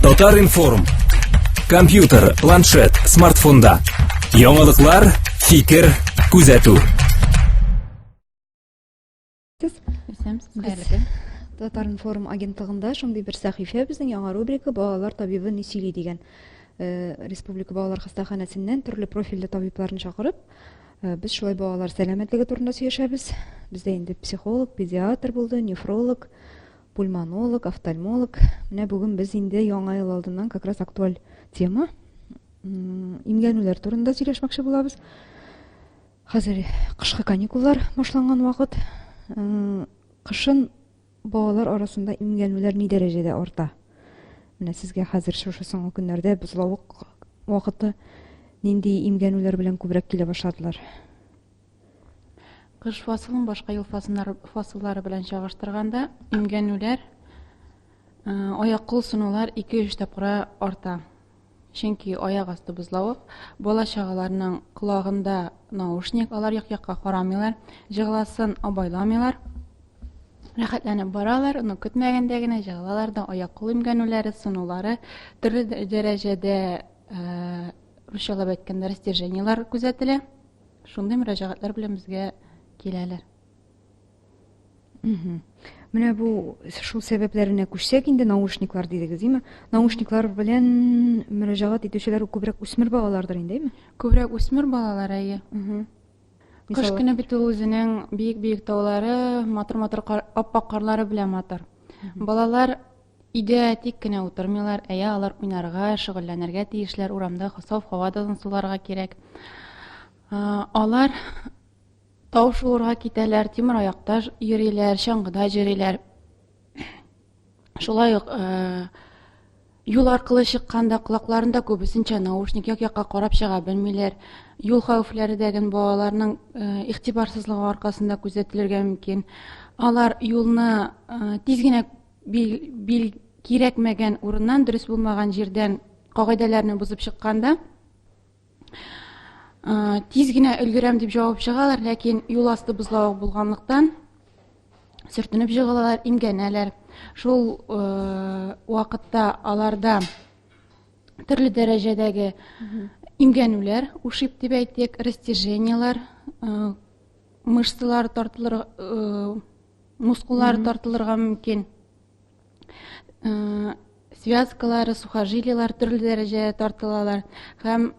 Татаринформ. Компьютер, планшет, смартфонда. Яңалыклар, фикер, күзәтү. Татаринформ агентлыгында шундый бер сәхифә безнең яңа рубрика балалар табибы ни сөйли дигән. Республика балалар хастаханәсеннән төрле профильле табибларны чакырып, без шулай балалар сәламәтлеге турында сөйләшәбез. Бездә инде психолог, педиатр булды, нефролог, пульмонолог, офтальмолог. Менә бүген без инде яңа ел алдыннан как раз актуаль тема имгәнүләр турында сөйләшмәкче булабыз. Хәзер кышкы каникуллар башланган вакыт. Кышын балалар арасында имгәнүләр ни дәрәҗәдә арта? Менә сезгә хәзер шушы соңгы көннәрдә бозлавык вакыты нинди имгәнүләр белән күбрәк килә башладылар? Кыш фасылын башка ел фасыллары белән чагыштырганда имгәнүләр, аяк-кул сынулар 2-3 тапкыр арта. Чөнки аяк асты бозлавык, бала чагаларның колагында наушник, алар як-якка карамыйлар, җыгласын абайламыйлар. Рәхәтләнеп баралар, уны көтмәгәндә генә җыгалалар, аяк-кул имгәнүләре, сынулары, төрле дәрәҗәдә русчалап әйткәндә растяжениялар күзәтелә. Шундый мөрәҗәгатьләр белән безгә киләләр. Менә бу шул сәбәпләренә күчсәк инде наушниклар дидегез, димме? Наушниклар белән мөрәҗәгать итүчеләр күбрәк үсмер балалардыр инде, әйме? Күбрәк үсмер балалар әйе. Кыш көне бит ул үзенең бик-бик таулары, матур-матур аппак карлары белән матур. Балалар өйдә тик кенә утырмыйлар, алар уйнарга, шөгыльләнергә тиешләр, урамда саф һавада суларга кирәк. Алар тау шуырга китәләр, тимер аякта йөриләр, чаңгыда йөриләр. Шулай ук юл аркылы чыкканда колакларында күбесенчә наушник як-якка карап чыга белмиләр. Юл хәвефләре дәгән балаларның игътибарсызлыгы аркасында күзәтелергә мөмкин. Алар юлны тиз генә кирәкмәгән урыннан, дөрес булмаган җирдән кагыйдәләрне бузып чыкканда, тиз генә өлгерәм дип җавап чыгалар, ләкин юл асты бозлавык булганлыктан сөртенеп җыгалалар, имгәнәләр. Шул вакытта аларда төрле дәрәҗәдәге имгәнүләр, ушиб дип әйтик, растяжениялар, мышцалар тартылыр, мускуллар тартылырга мөмкин. Связкалары, сухожилиялар төрле дәрәҗәдә тартылалар. Һәм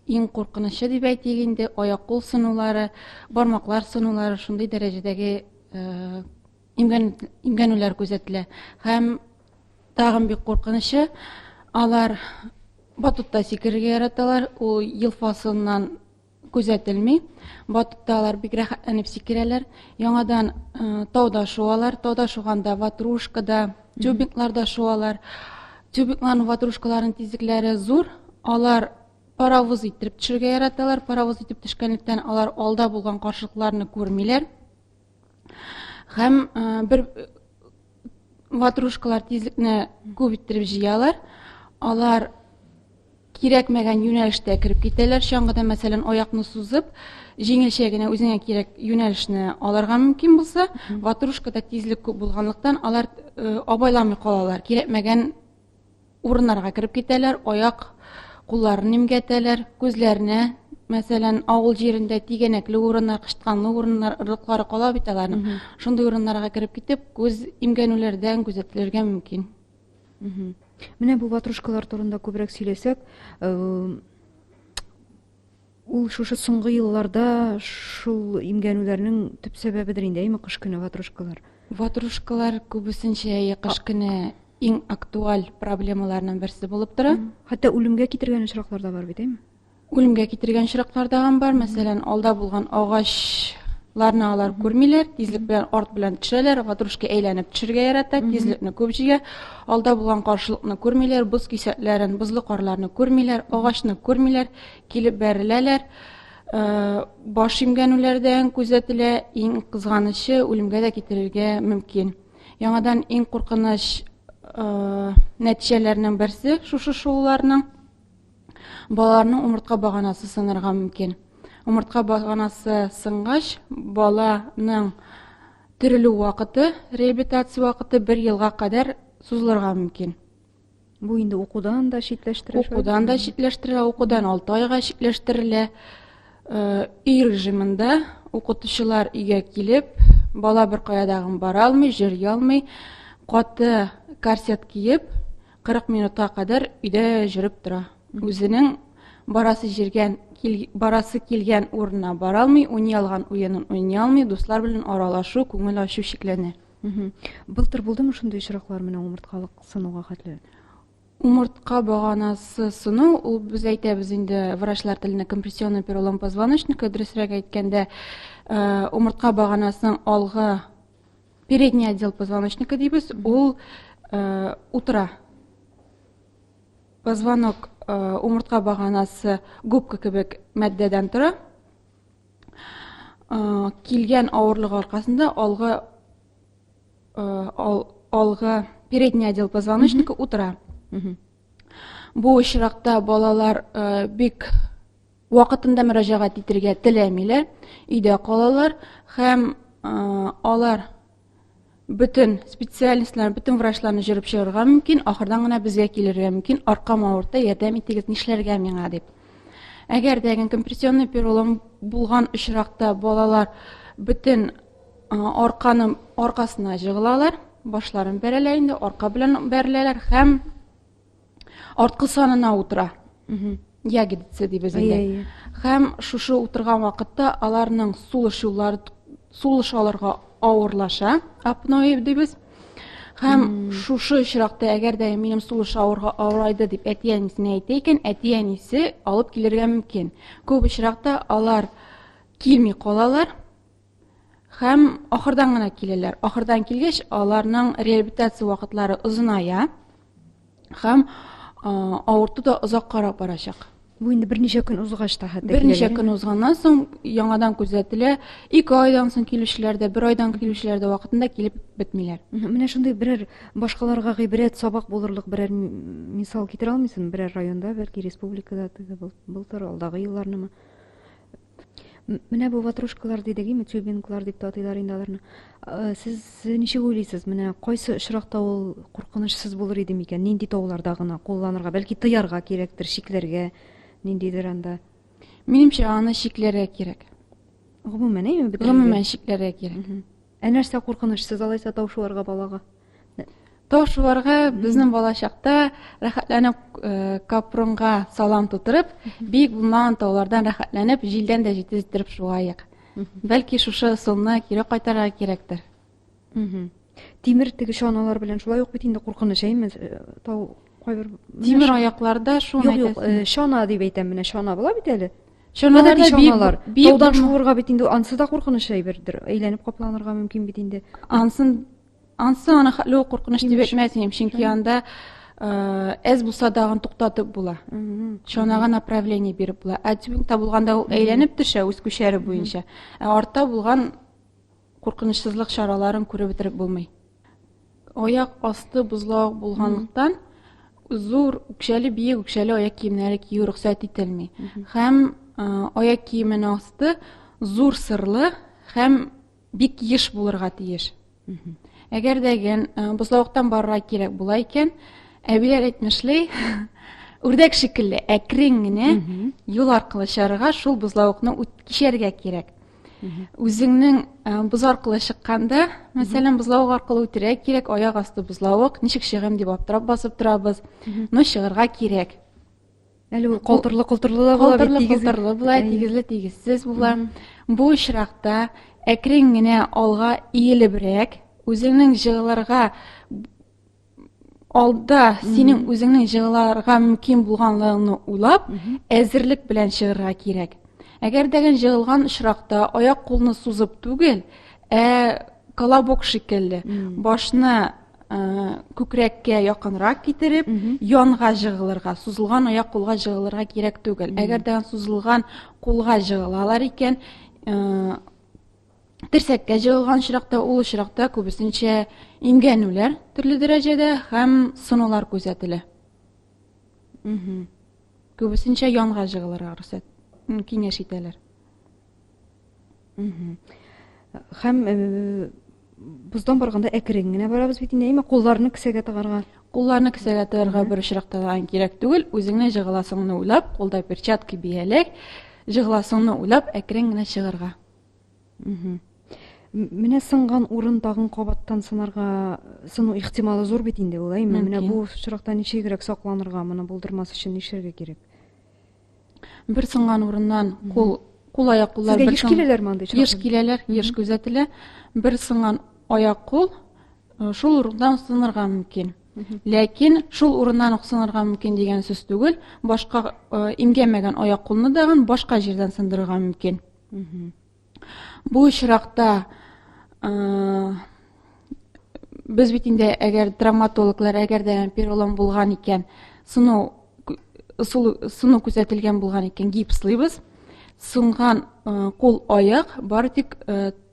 иң куркынычы дип әйтик инде, аяк-кул сынулары, бармаклар сынулары шундый дәрәҗәдәге имгәнүләр күзәтелә. Һәм тагын бик куркынычы, алар батутта сикерергә яраталар, ул ел фасылыннан күзәтелми. Батутта алар бик рәхәтләнеп сикерәләр. Яңадан тауда шуалар, тауда шуганда ватрушкада, тюбикларда шуалар. Тюбикларның, ватрушкаларның тизлекләре зур. Алар паровоз итеп төшәргә яраталар. Паровоз итеп төшкәнлектән алар алда булган каршылыкларны күрмиләр. Һәм бер ватрушкалар тизлекне күп иттереп җыялар. Алар кирәкмәгән юнәлештә кереп китәләр. Чаңгыда, мәсәлән, аякны сузып, җиңелчә генә үзеңә кирәк юнәлешне алырга мөмкин булса, ватрушкада тизлек күп булганлыктан алар абайламый калалар. Кирәкмәгән урыннарга кереп китәләр, аяк, кулларын имгәтәләр, күзләренә, мәсәлән, авыл җирендә тигәнәкле урыннар, кыштыганлы урыннар, ырыклары кала бит аларның. Шундый урыннарга кереп китеп, күз имгәнүләрдән күзәтелергә мөмкин. Менә бу ватрушкалар турында күбрәк сөйләсәк, ул шушы соңгы елларда шул имгәнүләрнең төп сәбәбедер инде, әйме, кыш көне ватрушкалар? Ватрушкалар күбесенчә кыш көне иң актуаль проблемаларның берсе булып тора. Хәтта үлемгә китергән очраклар да бар бит, әйме? Үлемгә китергән очраклар да бар. Мәсәлән, алда булган агачларны алар күрмиләр, тизлек белән арт белән төшәләр, ватрушка әйләнеп төшәргә ярата, тизлекне күп җыя. Алда булган каршылыкны күрмиләр, боз кисәкләрен, бозлы карларны күрмиләр, агачны күрмиләр, килеп бәреләләр. Баш имгәнүләрдән күзәтелә, иң кызганычы үлемгә дә китерергә мөмкин. Яңадан иң куркыныч нәтиҗәләрнең берсе шушы шуларның балаларның умыртка баганасы сынырга мөмкин. Умыртка баганасы сынгач, баланың терелү вакыты, реабилитация вакыты 1 елга кадәр сузылырга мөмкин. Бу инде укудан да читләштерә. Укудан да читләштерелә, укудан 6 айга читләштерелә. Үй режимында укытучылар өйгә килеп, бала бер каядагын бара алмый, йөри алмый, каты корсет киеп, 40 минутка кадәр өйдә жүреп тора. Үзенең барасы килгән урынына бара алмый, уйный алган уенын уйный алмый, дуслар белән аралашу, күңел ачу шикләнә. Былтыр булдымы шундый очраклар менә умырткалык сынуга хәтле? Умыртка баганасы сыну, ул без әйтәбез инде врачлар теленә компрессионный перелом позвоночника, дөресрәк әйткәндә, умыртка баганасының алгы передний отдел позвоночника дибез, ул утыра. Позвонок умыртка баганасы губка кебек матдәдән тора. Килгән авырлык аркасында алгы передний отдел позвоночника утыра. Бу очракта балалар бик вакытында мөрәҗәгать итәргә теләмиләр, өйдә калалар һәм алар бөтен специалистлар, бөтен врачларны җырып чыгарга мөмкин, ахырдан гына безгә килергә мөмкин, аркам авырта, ярдәм итегез, нишләргә миңа дип. Әгәр дә компрессионный перелом булган очракта балалар бөтен арканы аркасына җыгылалар, башларын бәрәләр инде, арка белән бәрәләр һәм арткы санына утыра. Ягодица дибез инде. Һәм шушы утырган вакытта аларның сулыш алырга авырлаша, апноэ дибез. Һәм шушы очракта әгәр дә минем сулыш авырайды дип әти-әнисенә әйтә икән, әти-әнисе алып килергә мөмкин. Күп очракта алар килми калалар һәм ахырдан гына киләләр. Ахырдан килгәч, аларның реабилитация вакытлары озыная һәм авырту да озак карап барачак. Бу инде берничә көн узгач та хәтта. Берничә көн узганнан соң яңадан күзәтелә. 2 айдан соң килүчеләр дә, 1 айдан килүчеләр дә вакытында килеп бетмиләр. Менә шундый берәр башкаларга гыйбрәт сабак булырлык берәр мисал китерә алмыйсың? Берәр районда, бәлки республикада былтыр алдагы елларнымы? Менә бу ватрушкалар дидегеме, тюбинглар дип татыйлар инде аларны. Сез ничек уйлыйсыз? Менә кайсы очракта ул куркынычсыз булыр иде микән? Нинди тауларда гына кулланырга, бәлки тыярга кирәктер, шикләргә, ниндидер анда? Минемчә, аны шикләргә кирәк. Гомумән, әйме? Гомумән шикләргә кирәк. Нәрсә куркынычсыз алайса таушыларга балага? Таушыларга безнең балачакта рәхәтләнеп капронга салам тутырып, бик булмаган таулардан рәхәтләнеп, җилдән дә җитеп шугайык. Бәлки шушы сынны кире кайтарга кирәктер. Тимер теге шаналар белән шулай ук бит инде куркыныч, әйме? Тау кайбер тимер аякларда шуны әйтәсез. Шана дип әйтәм, менә шана була бит әле. Шаналар бик таудан шуырга бит инде ансы да куркыныч әйбердер. Әйләнеп капланырга мөмкин бит инде. Ансы аны хәтле куркыныч дип әйтмәсем, чөнки анда әз булса дагын туктатып була. Шанага направление биреп була. Тюбинг табылганда ул әйләнеп төшә үз күчәре буенча. Артта булган куркынычсызлык чараларын күреп бетереп булмый. Аяк асты бузлау булганлыктан зур үкчәле, биек үкчәле аяк киемнәре кию рөхсәт ителми. Һәм аяк киеменең асты зур сырлы һәм бик еш булырга тиеш. Әгәр дәген бузлауктан барырга кирәк була икән, әбиләр әйтмешли, үрдәк шикелле әкрен генә юл аркылы чарыга шул бузлаукны кичәргә кирәк. Үзеңнең буз аркылы чыкканда, мәсәлән, бузлаук аркылы үтәргә кирәк, аяк асты бузлаук, ничек чыгым дип аптырап басып торабыз. Но чыгарга кирәк. Әле ул калтырлы да була бит, калтырлы була, тигезсез була. Бу очракта әкрен генә алга иелебрәк, үзеңнең җыгылырга алда синең үзеңнең җыгылырга мөмкин булганлыгын уйлап, әзерлек белән чыгарга кирәк. Әгәр дәген җыгылган очракта аяк-кулны сузып түгел, колобок шикелле, башны күкрәккә якынрак китереп, янга җыгылырга, сузылган аяк-кулга җыгылырга кирәк түгел. Әгәр дәген сузылган кулга җыгылалар икән, терсәккә җыгылган очракта, ул очракта күбесенчә имгәнүләр төрле дәрәҗәдә һәм сынулар күзәтелә. Күбесенчә янга җыгылырга рөхсәт киңәш итәләр. Һәм буздан барганда әкрен генә барабыз бит инде, кулларны кесәгә тыгарга. Кулларны кесәгә тыгарга бер очракта кирәк түгел, үзеңне җыгыласыңны уйлап, кулда перчатка биялек, җыгыласыңны уйлап, әкрен генә чыгарга. Менә сынган урын тагын кабаттан сыну ихтималы зур бит инде, уйлайм. Менә бу очракта ничегрәк сакланырга, моны булдырмас өчен нишләргә кирәк? Бер сынган урыннан кул аяк куллар Сезгә еш киләләрме андый еш киләләр, еш күзәтелә. Бер сынган аяк кул шул урындан сынырга мөмкин. Ләкин шул урыннан сынырга мөмкин дигән сүз түгел, башка имгәнмәгән аяк кулны дагы башка җирдән сындырырга мөмкин. Бу очракта без бит инде әгәр травматологлар әгәр перелом булган икән, сыну күзәтелгән булган икән, гипслыйбыз. Сынган кул аяк бары тик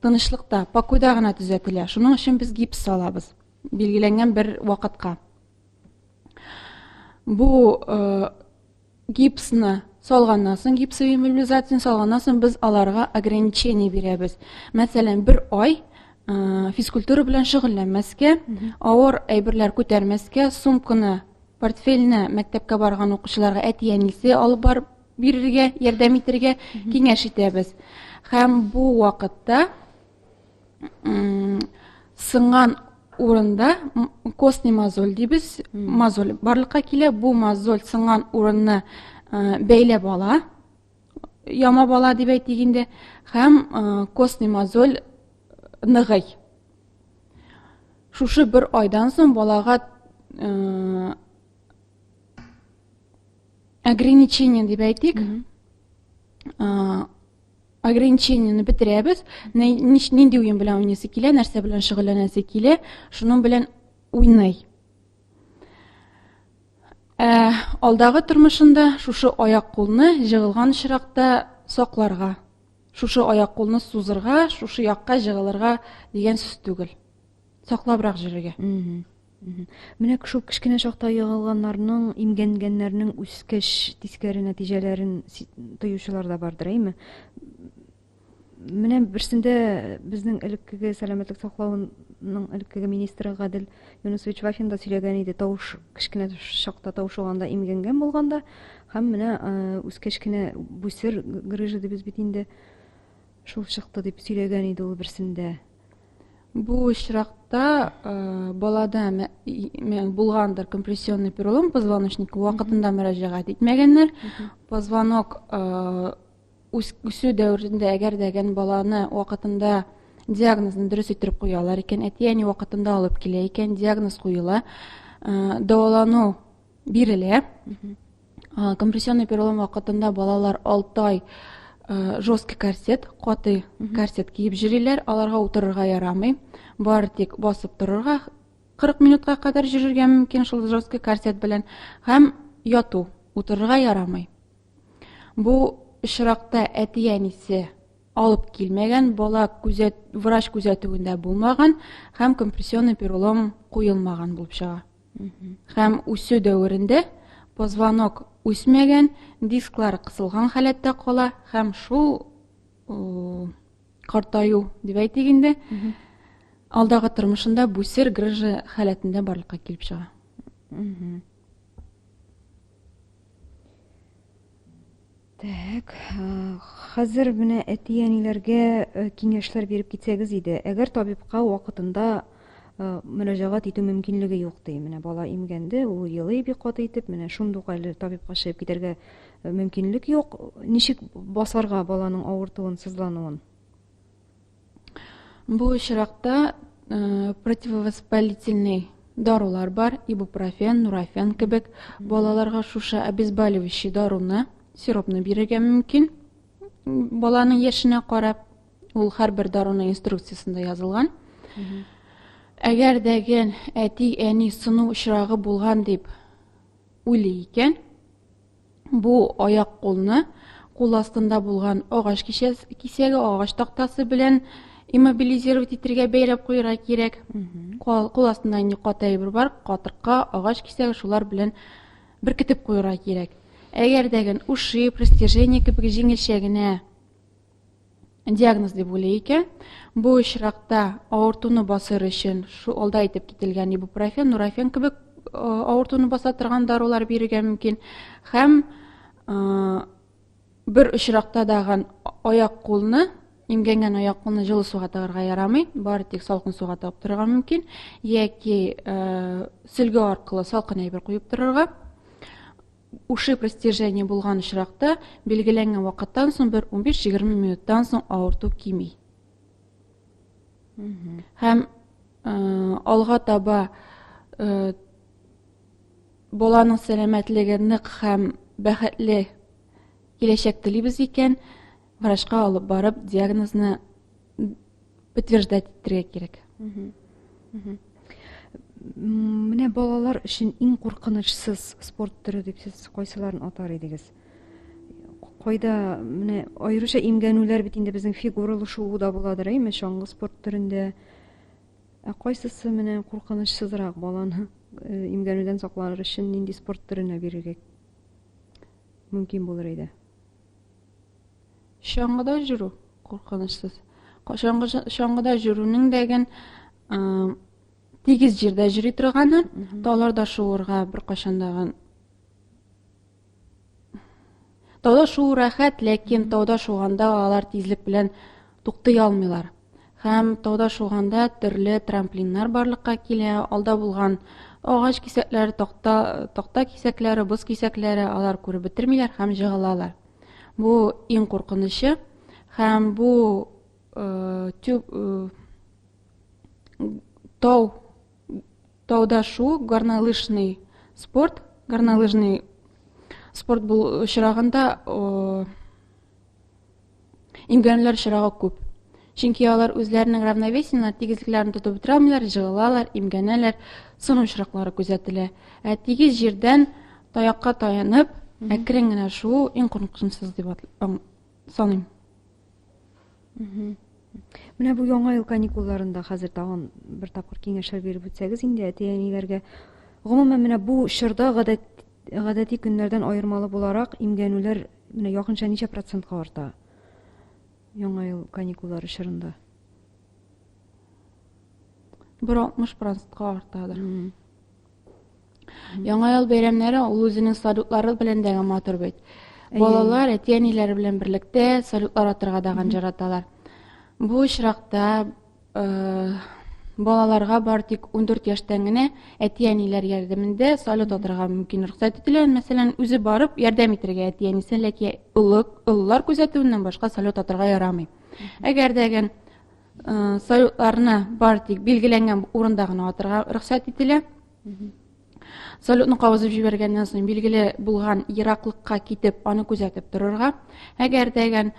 тынычлыкта, покойда гына төзәтелә. Шуның өчен без гипс салабыз, билгеләнгән бер вакытка. Бу гипсны салганнан соң, гипсовый иммобилизацияны салганнан соң без аларга ограничение бирәбез. Мәсәлән, бер ай физкультура белән шөгыльләнмәскә, авыр әйберләр күтәрмәскә, сумканы, портфельне мәктәпкә барган укучыларга әти-әнисе алып барып бирергә, ярдәм итәргә киңәш итәбез. Һәм бу вакытта сынган урында костный мозоль дибез, мозоль барлыкка килә. Бу мозоль сынган урынны бәйләп ала, ямап ала дип әйтегендә, һәм костный мозоль ныгый. Шушы бер айдан соң балага ограничение дип әйтик. Ограничениены бетерәбез. Нинди уен белән уйныйсы килә, нәрсә белән шөгыльләнәсе килә, шуның белән уйный. Алдагы тормышында шушы аяк кулны җыгылган очракта сакларга, шушы аяк кулны сузырга, шушы якка җыгылырга дигән сүз түгел. Саклабрак җиргә. Менә шул кичкенә чакта ягылганнарның, имгәнгәннәрнең үскәч тискәре нәтиҗәләрен тоючылар да бардыр, әйме? Менә берсендә безнең элеккеге сәламәтлек саклауның элеккеге министры Гадел Юнусович Вафин да сөйләгән иде, тавыш кичкенә чакта тавышуганда имгәнгән булганда, һәм менә үскәч кенә бүсер грыжа дибез бит инде шул чыкты дип сөйләгән иде ул берсендә. Бу очракта балада булгандыр компрессионный перелом позвоночника, вакытында мөрәҗәгать итмәгәннәр. Позвонок үсү дәврендә әгәр дәгән баланы вакытында диагнозны дөрес итеп куялар икән, әти-әни вакытында алып килә икән, диагноз куела, дәвалану бирелә. Компрессионный перелом вакытында балалар 6 ай жесткий корсет, каты корсет киеп йөриләр, аларга утырырга ярамый. Бары тик басып торырга 40 минутка кадәр йөрергә мөмкин шул жесткий корсет белән, һәм яту, утырырга ярамый. Бу очракта әти-әнисе алып килмәгән, бала врач күзәтүендә булмаган һәм компрессионный перелом куелмаган булып чыга. Һәм үсү дәврендә позвонок үсмәгән, дисклар кысылган халәттә кала һәм шул картаю дип әйтегендә алдагы тормышында бүсер грыжа халәтендә барлыкка килеп чыга. Так, хәзер менә әти-әниләргә киңәшләр биреп китсәгез иде. Әгәр табибка вакытында мөрәҗәгать итү мөмкинлеге юк ди. Менә бала имгәнде, ул елый бик каты итеп, менә шундук әле табибка чыгып китәргә мөмкинлек юк. Ничек басарга баланың авыртуын, сызлануын? Бу очракта противовоспалительный дарулар бар, ибупрофен, нурофен кебек. Балаларга шушы обезболивающий даруны, сиропны бирергә мөмкин. Баланың яшенә карап, ул һәрбер даруның инструкциясендә язылган. Әгәр дәгән әти-әни сыну очрагы булган дип уйлый икән, бу аяк кулны кул астында булган агач кисәге, агач тактасы белән иммобилизировать итәргә бәйләп куярга кирәк. Кул астында инде каты әйбер бар, катырка, агач кисәге, шулар белән беркетеп куярга кирәк. Әгәр дәгән ушиб, растяжение кебек җиңелчә генә диагноз дип уйлый икән, бу очракта авыртуны басыр өчен шу алда итеп кителгән ибупрофен, нурофен кебек авыртуны баса торган дарулар бирергә мөмкин. Һәм бер очракта дагы аяк-кулны, имгәнгән аяк-кулны җылы суга тыгарга ярамый, бары тик салкын суга тыгып торырга мөмкин, яки сөлге аркылы салкын әйбер куеп торырга. Ушиб растяжение булган очракта билгеләнгән вакыттан соң бер 15-20 минуттан соң авырту кими. Һәм алга таба баланың сәламәтлеге нык һәм бәхетле киләчәк телибез икән, врачка алып барып диагнозны подтверждать итәргә кирәк. Менә балалар өчен иң куркынычсыз спорт төре дип сез кайсыларын атар идегез? Кайда менә аеруча имгәнүләр бит инде безнең фигуралышууда буладыр, әйме, чаңгы спорт төрендә. Кайсысы менә куркынычсызрак баланы имгәнүдән сакланыр өчен нинди спорт төренә бирергә мөмкин булыр иде? Чаңгыда жүрү куркынычсыз. Чаңгыда жүрүнең дәгән тигез җирдә йөри торганы, тауларда шуырга бер кашандагы. Тауда шуу рәхәт, ләкин тауда шуганда алар тизлек белән туктый алмыйлар. Һәм тауда шуганда төрле трамплиннар барлыкка килә, алда булган агач кисәкләре, такта кисәкләре, боз кисәкләре алар күреп бетермиләр һәм җыгылалар. Бу иң куркынычы һәм бу тауда шу горнолыжный спорт бул очрагында имгәнүләр очрагы күп. Чөнки алар үзләренең равновесиене, тигезлекләрен тотып бетерә алмыйлар, җыгылалар, имгәнәләр, сыну очраклары күзәтелә. Тигез җирдән таякка таянып, әкрен генә шу иң куркынычсыз дип саныйм. Менә бу яңа ел каникулларында хәзер тагын бер тапкыр киңәшләр биреп үтсәгез инде әти-әниләргә. Гомумән менә бу чорда гадәти көннәрдән аермалы буларак имгәнүләр менә якынча ничә процентка арта? Яңа ел каникуллары чорында. 60%-ка артадыр. Яңа ел бәйрәмнәре ул үзенең салютлары белән дә матур бит. Балалар әти-әниләре белән берлектә салютлар атырга да җыраталар. Бу очракта балаларга бар тик 14 яшьтән генә әти-әниләр ярдәмендә салют атырга мөмкин рөхсәт ителә. Мәсәлән, үзе барып ярдәм итәргә әти-әнисен, ләкин уллар күзәтүеннән башка салют атырга ярамый. Әгәр дәгән салютларны бар тик билгеләнгән урында гына атырга рөхсәт ителә. Салютны кабызып җибәргәннән соң билгеле булган ераклыкка китеп, аны күзәтеп торырга. Әгәр дәгән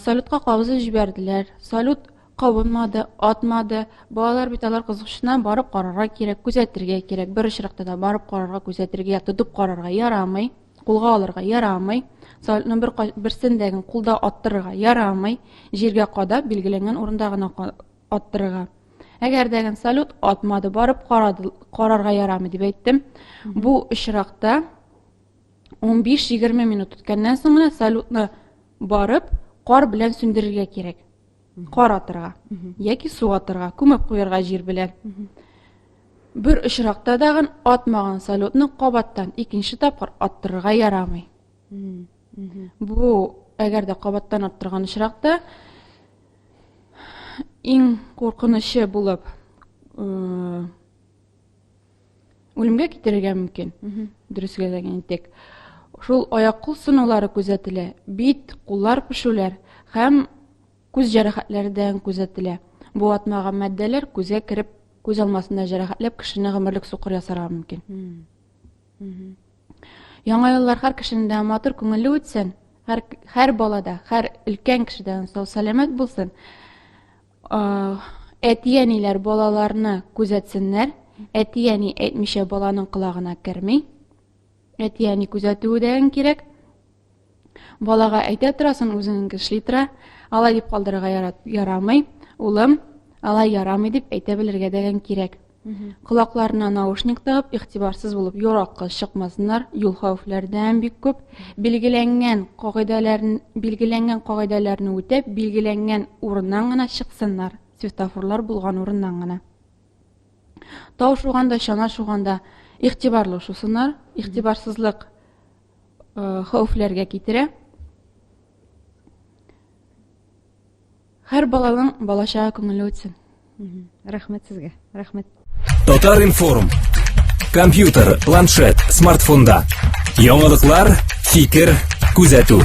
салютка кабызып җибәрделәр, салют кабынмады, атмады, балалар бит алар кызыксыннан барып карарга кирәк, күзәтергә кирәк. Бер очракта да барып карарга, күзәтергә, тотып карарга ярамый, кулга алырга ярамый, салютны берсен дәгән кулда аттырырга ярамый, җиргә кадап билгеләнгән урында гына аттырырга. Әгәр дәгән салют атмады, барып карарга ярамый дип әйттем. Бу очракта 15-20 минут үткәннән соң салютны барып кар белән сүндерергә кирәк. Кар атырга яки су атырга, күмеп куярга җир белән. Бер очракта дагы атмаган салютны кабаттан икенче тапкыр аттырырга ярамый. Бу әгәр дә кабаттан аттырган очракта иң куркынычы булып үлемгә китерергә мөмкин. Дөрескә дигән итек. Шул аяк-кул сынулары күзәтелә, бит, куллар пешүләр һәм күз җәрәхәтләрдән күзәтелә. Бу атмаган матдәләр күзгә кереп, күз алмасында җәрәхәтләп кешене гомерлек сукыр ясарга мөмкин. Яңа еллар һәр кешенең дә матур күңелле үтсен, һәр балада, һәр өлкән кешедән сау сәламәт булсын. Әти-әниләр балаларны күзәтсеннәр, әти-әни әйтмичә баланың колагына керми. Әти-әни күзәтүе дә кирәк. Балага әйтә торасың, үзең эшли тора. Алай дип калдырырга ярамый. Улым, алай ярамый дип әйтә белергә дә кирәк. Колакларына наушник тагып, игътибарсыз булып яракка чыкмасыннар. Юл хәвефләрдән бик күп. Билгеләнгән кагыйдәләрне үтәп, билгеләнгән урыннан гына чыксыннар. Светофорлар булган урыннан гына. Тау шуганда, чана шуганда игътибарлы шусынар, игътибарсызлык хәүефләргә китерә. Һәр баланың балачагы күңеле үтсен. Рәхмәт сезгә. Рәхмәт. Татар-информ. Компьютер, планшет, смартфонда. Яңалыклар, фикер, күзәтү.